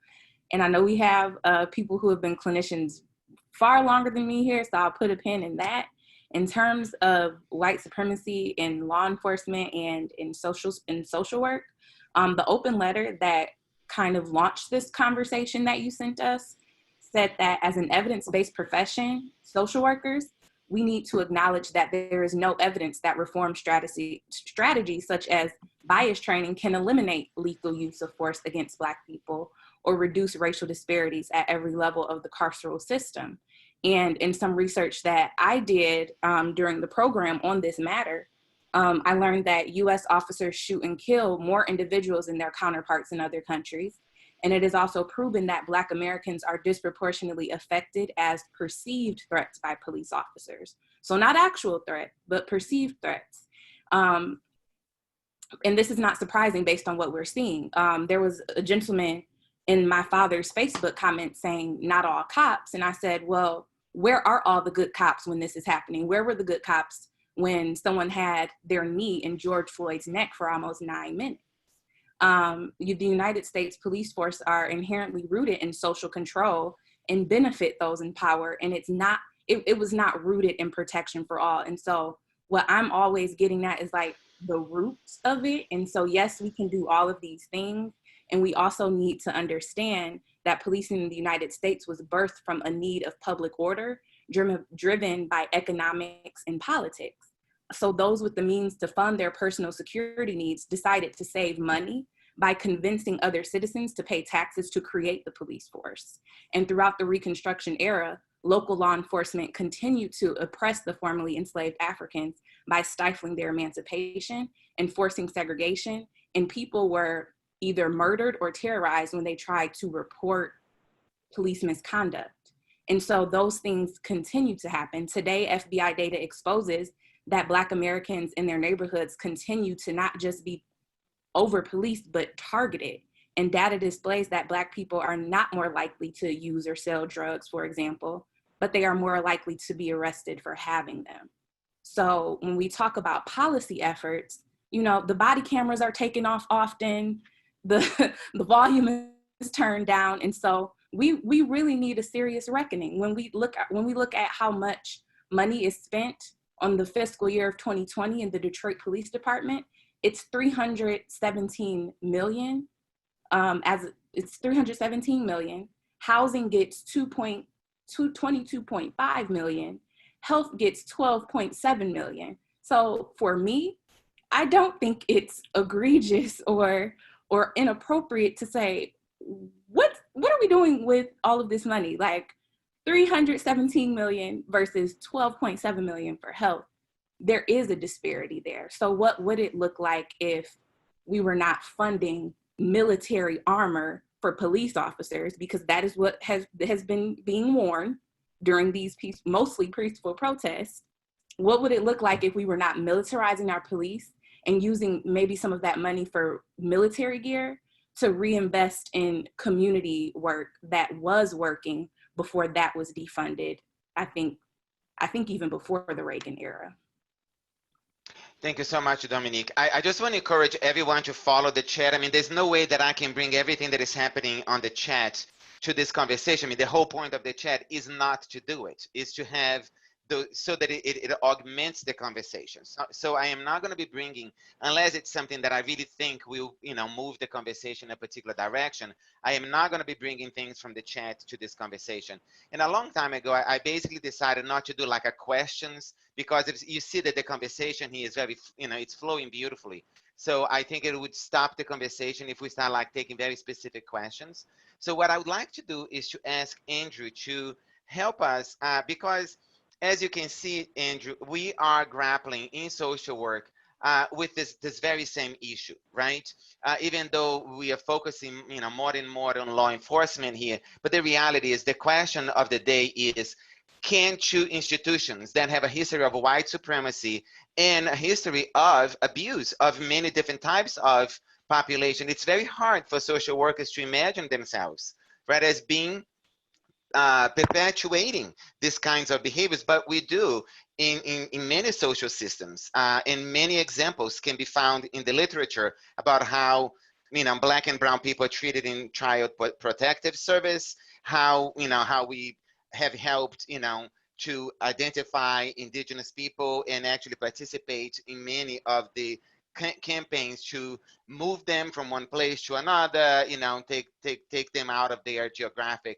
And I know we have people who have been clinicians far longer than me here, so I'll put a pin in that. In terms of white supremacy in law enforcement and in social work, the open letter that kind of launched this conversation that you sent us said that as an evidence-based profession, social workers, we need to acknowledge that there is no evidence that reform strategies such as bias training can eliminate lethal use of force against Black people or reduce racial disparities at every level of the carceral system. And in some research that I did during the program on this matter, I learned that US officers shoot and kill more individuals than their counterparts in other countries. And it is also proven that Black Americans are disproportionately affected as perceived threats by police officers. So not actual threat, but perceived threats. And this is not surprising based on what we're seeing. There was a gentleman in my father's Facebook comment saying, not all cops. And I said, well, where are all the good cops when this is happening? Where were the good cops when someone had their knee in George Floyd's neck for almost 9 minutes? The United States police force are inherently rooted in social control and benefit those in power. And it was not rooted in protection for all. And so what I'm always getting at is like the roots of it. And so, yes, we can do all of these things. And we also need to understand that policing in the United States was birthed from a need of public order, driven by economics and politics. So those with the means to fund their personal security needs decided to save money by convincing other citizens to pay taxes to create the police force. And throughout the Reconstruction era, local law enforcement continued to oppress the formerly enslaved Africans by stifling their emancipation, enforcing segregation, and people were either murdered or terrorized when they tried to report police misconduct. And so those things continue to happen. Today, FBI data exposes that Black Americans in their neighborhoods continue to not just be over-policed, but targeted. And data displays that Black people are not more likely to use or sell drugs, for example, but they are more likely to be arrested for having them. So when we talk about policy efforts, the body cameras are taken off often, the volume is turned down. And so we really need a serious reckoning. When we look at how much money is spent on the fiscal year of 2020 in the Detroit Police Department, it's $317 million. It's $317 million. Housing gets 22.5 million. Health gets 12.7 million. So for me, I don't think it's egregious or or inappropriate to say, what are we doing with all of this money? Like $317 million versus $12.7 million for health. There is a disparity there. So what would it look like if we were not funding military armor for police officers, because that is what has been being worn during these mostly peaceful protests? What would it look like if we were not militarizing our police and using maybe some of that money for military gear to reinvest in community work that was working before that was defunded? I think even before the Reagan era. Thank you so much, Dominique. I just want to encourage everyone to follow the chat. I mean, there's no way that I can bring everything that is happening on the chat to this conversation. I mean, the whole point of the chat is not to do it, is to have so that it augments the conversation. So I am not going to be bringing, unless it's something that I really think will, move the conversation in a particular direction, I am not going to be bringing things from the chat to this conversation. And a long time ago, I basically decided not to do like a questions, because if you see that the conversation here is very, it's flowing beautifully. So I think it would stop the conversation if we start like taking very specific questions. So what I would like to do is to ask Andrew to help us, because as you can see, Andrew, we are grappling in social work with this very same issue, right? Even though we are focusing, more and more on law enforcement here, but the reality is the question of the day is, can two institutions that have a history of white supremacy and a history of abuse of many different types of population, it's very hard for social workers to imagine themselves, right, as being perpetuating these kinds of behaviors, but we do in many social systems. And many examples can be found in the literature about how, Black and brown people are treated in child protective service, how we have helped, to identify indigenous people and actually participate in many of the campaigns to move them from one place to another, take them out of their geographic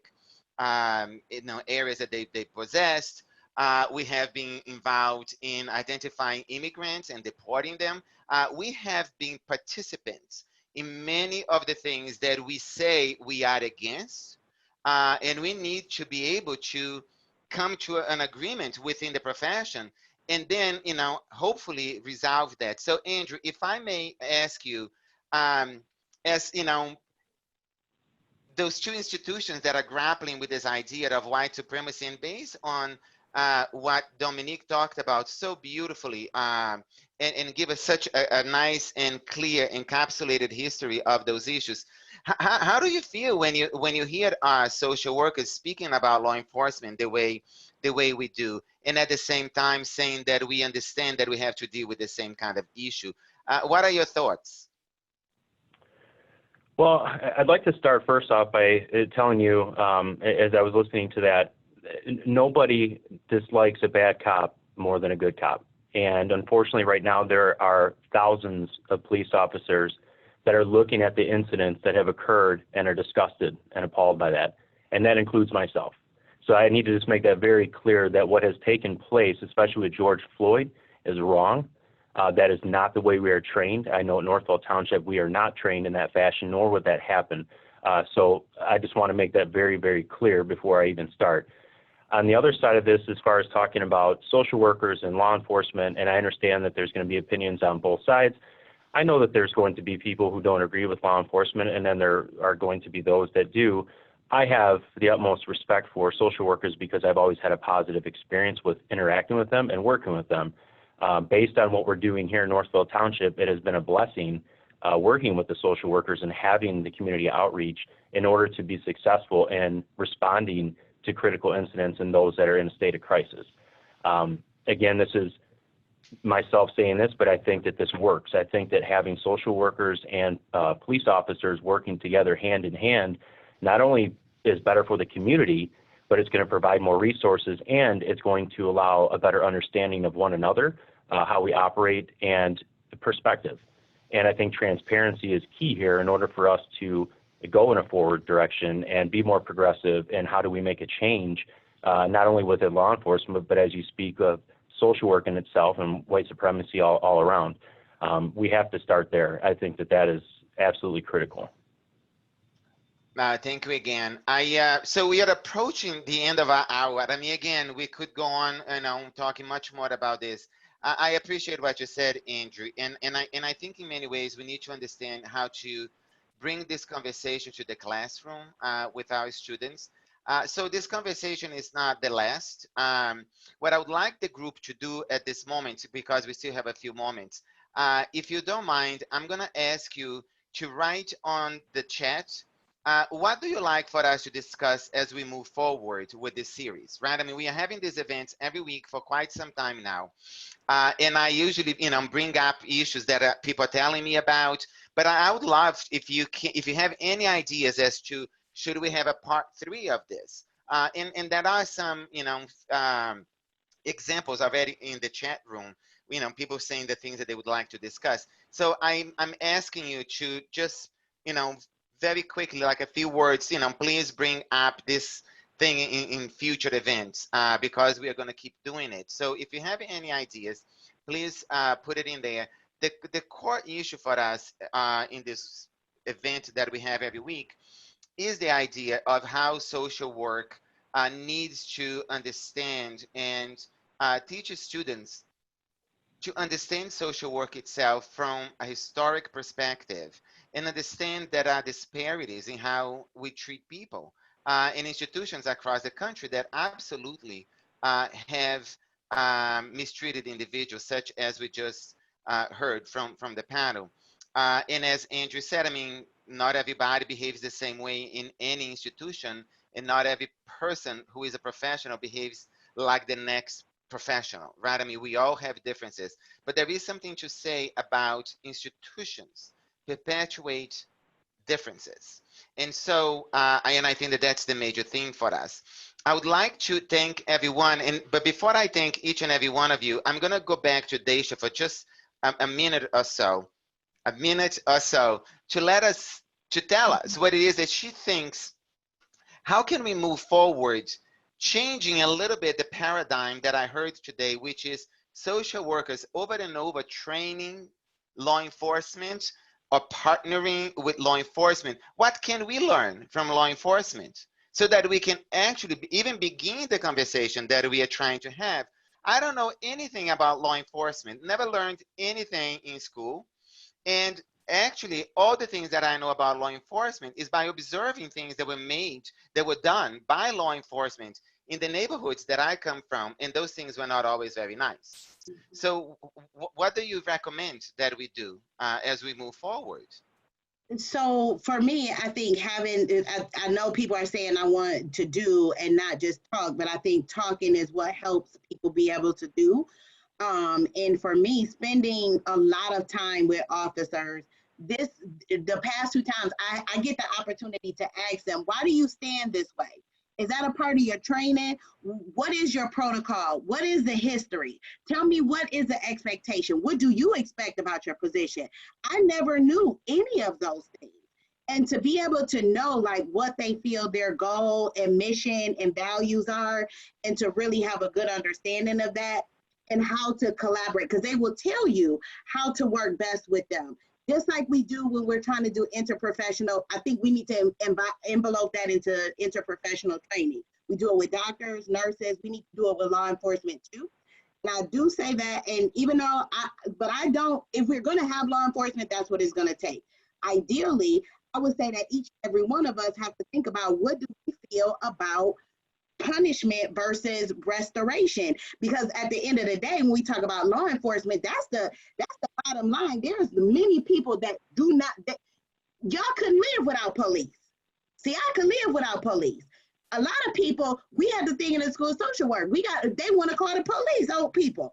areas that they possessed. We have been involved in identifying immigrants and deporting them. We have been participants in many of the things that we say we are against, and we need to be able to come to an agreement within the profession and then, hopefully resolve that. So Andrew, if I may ask you, as those two institutions that are grappling with this idea of white supremacy, and based on what Dominique talked about so beautifully, and give us such a nice and clear encapsulated history of those issues. How do you feel when you hear social workers speaking about law enforcement the way we do, and at the same time saying that we understand that we have to deal with the same kind of issue? What are your thoughts? Well, I'd like to start first off by telling you, as I was listening to that, nobody dislikes a bad cop more than a good cop. And unfortunately, right now, there are thousands of police officers that are looking at the incidents that have occurred and are disgusted and appalled by that. And that includes myself. So I need to just make that very clear that what has taken place, especially with George Floyd, is wrong. That is not the way we are trained. I know at Northville Township, we are not trained in that fashion, nor would that happen. So I just want to make that very, very clear before I even start. On the other side of this, as far as talking about social workers and law enforcement, and I understand that there's going to be opinions on both sides, I know that there's going to be people who don't agree with law enforcement, and then there are going to be those that do. I have the utmost respect for social workers because I've always had a positive experience with interacting with them and working with them. Based on what we're doing here in Northville Township, it has been a blessing working with the social workers and having the community outreach in order to be successful in responding to critical incidents and those that are in a state of crisis. Again, this is myself saying this, but I think that this works. I think that having social workers and police officers working together hand in hand not only is better for the community, but it's going to provide more resources, and it's going to allow a better understanding of one another, how we operate, and the perspective. And I think transparency is key here in order for us to go in a forward direction and be more progressive. And how do we make a change, not only within law enforcement, but as you speak of social work in itself and white supremacy all around. We have to start there. I think that is absolutely critical. Thank you again. So we are approaching the end of our hour. I mean, again, we could go on, talking much more about this. I appreciate what you said, Andrew, and I think in many ways we need to understand how to bring this conversation to the classroom with our students. So this conversation is not the last. What I would like the group to do at this moment, because we still have a few moments, if you don't mind, I'm gonna ask you to write on the chat what do you like for us to discuss as we move forward with this series, right? I mean, we are having these events every week for quite some time now. And I usually, bring up issues that people are telling me about, but I would love if you have any ideas as to should we have a part 3 of this? And there are some, examples already in the chat room, people saying the things that they would like to discuss. So I'm asking you to just, very quickly, like a few words, please bring up this thing in future events because we are going to keep doing it. So if you have any ideas, please put it in there. The core issue for us in this event that we have every week is the idea of how social work needs to understand and teach students to understand social work itself from a historic perspective and understand there are disparities in how we treat people in institutions across the country that absolutely have mistreated individuals, such as we just heard from the panel. And as Andrew said, I mean, not everybody behaves the same way in any institution, and not every person who is a professional behaves like the next professional, right? I mean, we all have differences, but there is something to say about institutions perpetuate differences. And so, and I think that that's the major thing for us. I would like to thank everyone, but before I thank each and every one of you, I'm gonna go back to Daicia for just a minute or so, to tell us what it is that she thinks. How can we move forward, changing a little bit the paradigm that I heard today, which is social workers over and over training law enforcement or partnering with law enforcement? What can we learn from law enforcement so that we can actually even begin the conversation that we are trying to have? I don't know anything about law enforcement, never learned anything in school. And actually, all the things that I know about law enforcement is by observing things that were done by law enforcement in the neighborhoods that I come from, and those things were not always very nice. So what do you recommend that we do as we move forward? So for me, I think I know people are saying I want to do and not just talk, but I think talking is what helps people be able to do. And for me, spending a lot of time with officers, the past 2 times, I get the opportunity to ask them, why do you stand this way? Is that a part of your training? What is your protocol? What is the history? Tell me, what is the expectation? What do you expect about your position? I never knew any of those things. And to be able to know like what they feel their goal and mission and values are, and to really have a good understanding of that, and how to collaborate, because they will tell you how to work best with them. Just like we do when we're trying to do interprofessional, I think we need to envelope that into interprofessional training. We do it with doctors, nurses, we need to do it with law enforcement too. And I do say that, and even though if we're gonna have law enforcement, that's what it's gonna take. Ideally, I would say that each and every one of us have to think about, what do we feel about punishment versus restoration? Because at the end of the day, when we talk about law enforcement, that's the bottom line. There's many people that y'all couldn't live without police. See, I could live without police. A lot of people, we had the thing in the school of social work. They want to call the police on people.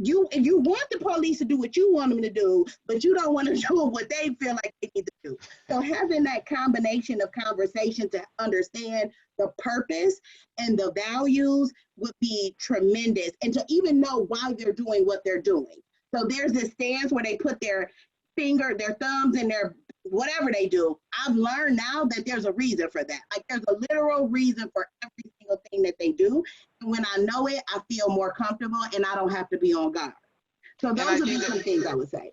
You want the police to do what you want them to do, but you don't want to do what they feel like they need to do. So having that combination of conversation to understand the purpose and the values would be tremendous, and to even know why they're doing what they're doing. So there's this stance where they put their thumbs in their whatever they do. I've learned now that there's a reason for that. Like, there's a literal reason for every single thing that they do. And when I know it, I feel more comfortable and I don't have to be on guard. So those are some things I would say.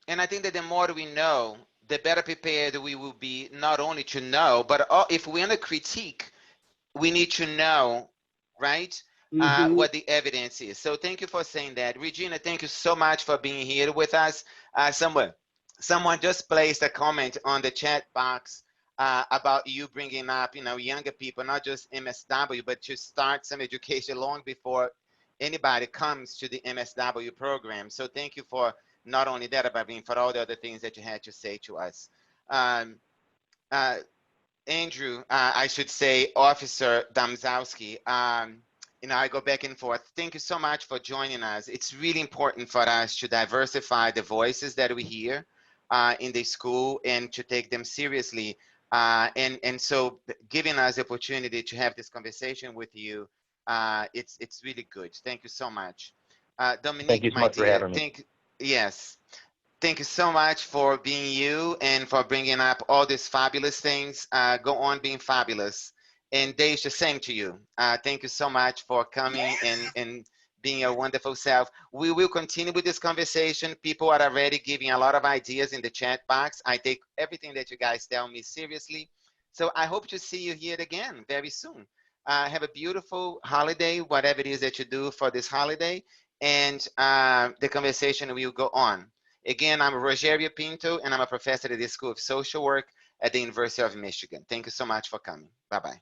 And I think that the more we know, the better prepared we will be, not only to know, but if we're in a critique, we need to know, right, what the evidence is. So thank you for saying that. Regina, thank you so much for being here with us. Someone just placed a comment on the chat box about you bringing up, younger people, not just MSW, but to start some education long before anybody comes to the MSW program. So thank you for not only that, but for all the other things that you had to say to us. Andrew, I should say, Officer Domzowski, I go back and forth. Thank you so much for joining us. It's really important for us to diversify the voices that we hear in the school and to take them seriously. And so giving us the opportunity to have this conversation with you, it's really good. Thank you so much. Dominique, thank you so much for having me. Yes. Thank you so much for being you and for bringing up all these fabulous things. Go on being fabulous. And Daicia, same to you. Thank you so much for coming and being your wonderful self. We will continue with this conversation. People are already giving a lot of ideas in the chat box. I take everything that you guys tell me seriously. So I hope to see you here again very soon. Have a beautiful holiday, whatever it is that you do for this holiday. And the conversation will go on. Again, I'm Rogerio Pinto, and I'm a professor at the School of Social Work at the University of Michigan. Thank you so much for coming. Bye-bye.